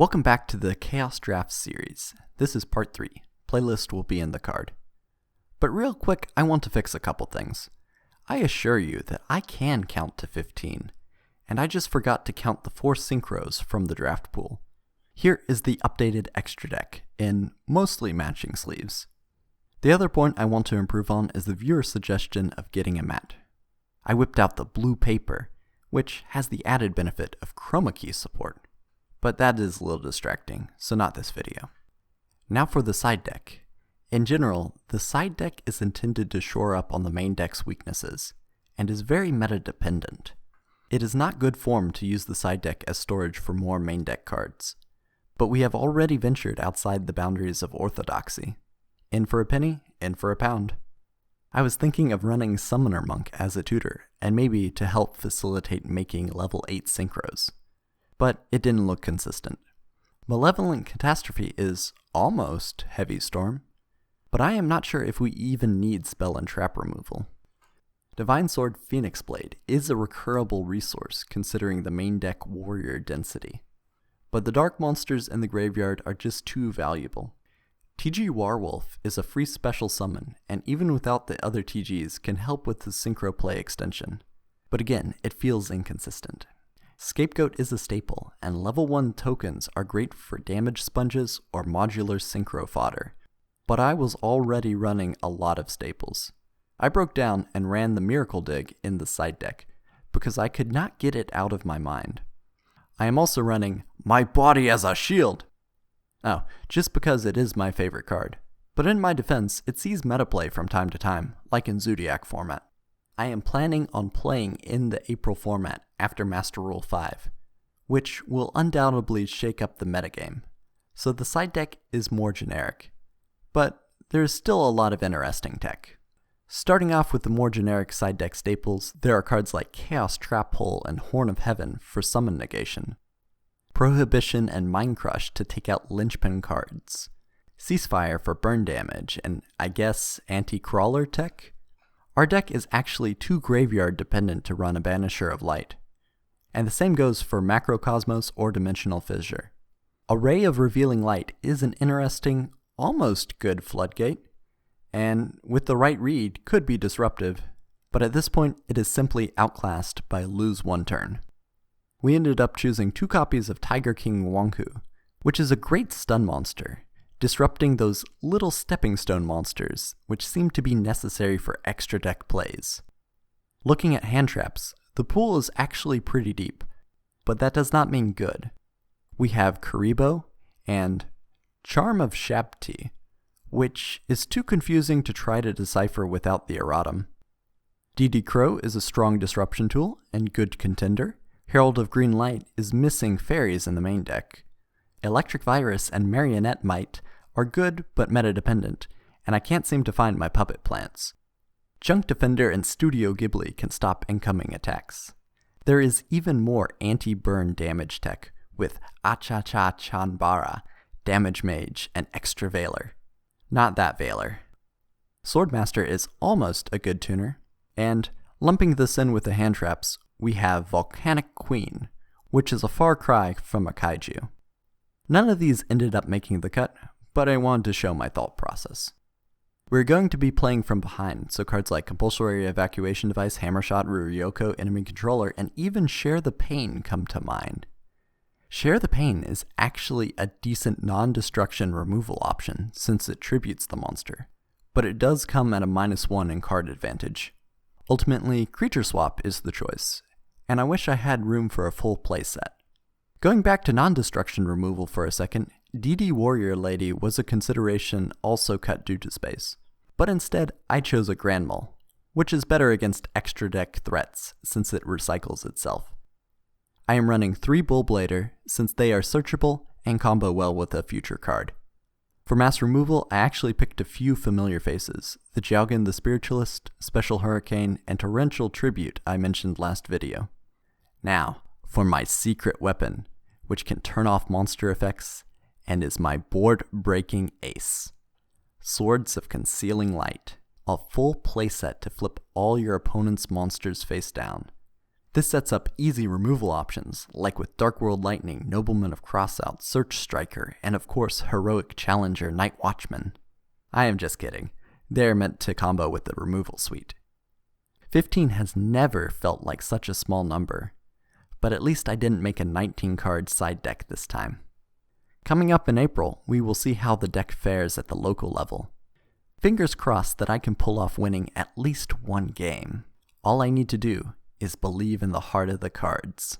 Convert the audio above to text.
Welcome back to the Chaos Draft series. This is part 3. Playlist will be in the card. But real quick, I want to fix a couple things. I assure you that I can count to 15, and I just forgot to count the 4 synchros from the draft pool. Here is the updated extra deck, in mostly matching sleeves. The other point I want to improve on is the viewer suggestion of getting a mat. I whipped out the blue paper, which has the added benefit of chroma key support. But that is a little distracting, so not this video. Now for the side deck. In general, the side deck is intended to shore up on the main deck's weaknesses, and is very meta-dependent. It is not good form to use the side deck as storage for more main deck cards, but we have already ventured outside the boundaries of orthodoxy. In for a penny, in for a pound. I was thinking of running Summoner Monk as a tutor, and maybe to help facilitate making level 8 synchros. But it didn't look consistent. Malevolent Catastrophe is almost Heavy Storm, but I am not sure if we even need spell and trap removal. Divine Sword Phoenix Blade is a recurable resource considering the main deck warrior density, but the dark monsters in the graveyard are just too valuable. TG Warwolf is a free special summon, and even without the other TGs can help with the synchro play extension, but again, it feels inconsistent. Scapegoat is a staple, and level 1 tokens are great for damage sponges or modular synchro fodder, but I was already running a lot of staples. I broke down and ran the Miracle Dig in the side deck, because I could not get it out of my mind. I am also running My Body as a Shield! Oh, just because it is my favorite card. But in my defense, it sees metaplay from time to time, like in Zodiac format. I am planning on playing in the April format after Master Rule 5, which will undoubtedly shake up the metagame, so the side deck is more generic. But there's still a lot of interesting tech. Starting off with the more generic side deck staples, there are cards like Chaos Trap Hole and Horn of Heaven for summon negation, Prohibition and Mind Crush to take out linchpin cards, Ceasefire for burn damage, and I guess anti-crawler tech? Our deck is actually too graveyard dependent to run a Banisher of Light. And the same goes for Macrocosmos or Dimensional Fissure. Array of Revealing Light is an interesting, almost good floodgate, and with the right read could be disruptive, but at this point it is simply outclassed by lose 1 turn. We ended up choosing 2 copies of Tiger King Wonku, which is a great stun monster, disrupting those little stepping stone monsters, which seem to be necessary for extra deck plays. Looking at hand traps, the pool is actually pretty deep, but that does not mean good. We have Karibo and Charm of Shabti, which is too confusing to try to decipher without the erratum. DD Crow is a strong disruption tool and good contender. Herald of Green Light is missing fairies in the main deck. Electric Virus and Marionette Might are good but meta-dependent, and I can't seem to find my puppet plants. Junk Defender and Studio Ghibli can stop incoming attacks. There is even more anti-burn damage tech with Acha-Cha Chanbara, Damage Mage, and Extra Veiler. Not that Veiler. Swordmaster is almost a good tuner, and lumping this in with the hand traps, we have Volcanic Queen, which is a far cry from a kaiju. None of these ended up making the cut, but I wanted to show my thought process. We're going to be playing from behind, so cards like Compulsory Evacuation Device, Hammershot, Ryoko, Enemy Controller, and even Share the Pain come to mind. Share the Pain is actually a decent non-destruction removal option since it tributes the monster, but it does come at a -1 in card advantage. Ultimately, Creature Swap is the choice, and I wish I had room for a full playset. Going back to non-destruction removal for a second, DD Warrior Lady was a consideration also cut due to space, but instead I chose a Grand Mole, which is better against extra deck threats since it recycles itself. I am running 3 Bullblader since they are searchable and combo well with a future card. For mass removal, I actually picked a few familiar faces, the Jiaogan the Spiritualist, Special Hurricane, and Torrential Tribute I mentioned last video. Now, for my secret weapon, which can turn off monster effects, and is my board-breaking ace. Swords of Concealing Light, a full playset to flip all your opponent's monsters face down. This sets up easy removal options, like with Dark World Lightning, Nobleman of Crossout, Search Striker, and of course Heroic Challenger Night Watchman. I am just kidding. They're meant to combo with the removal suite. 15 has never felt like such a small number, but at least I didn't make a 19-card side deck this time. Coming up in April, we will see how the deck fares at the local level. Fingers crossed that I can pull off winning at least one game. All I need to do is believe in the heart of the cards.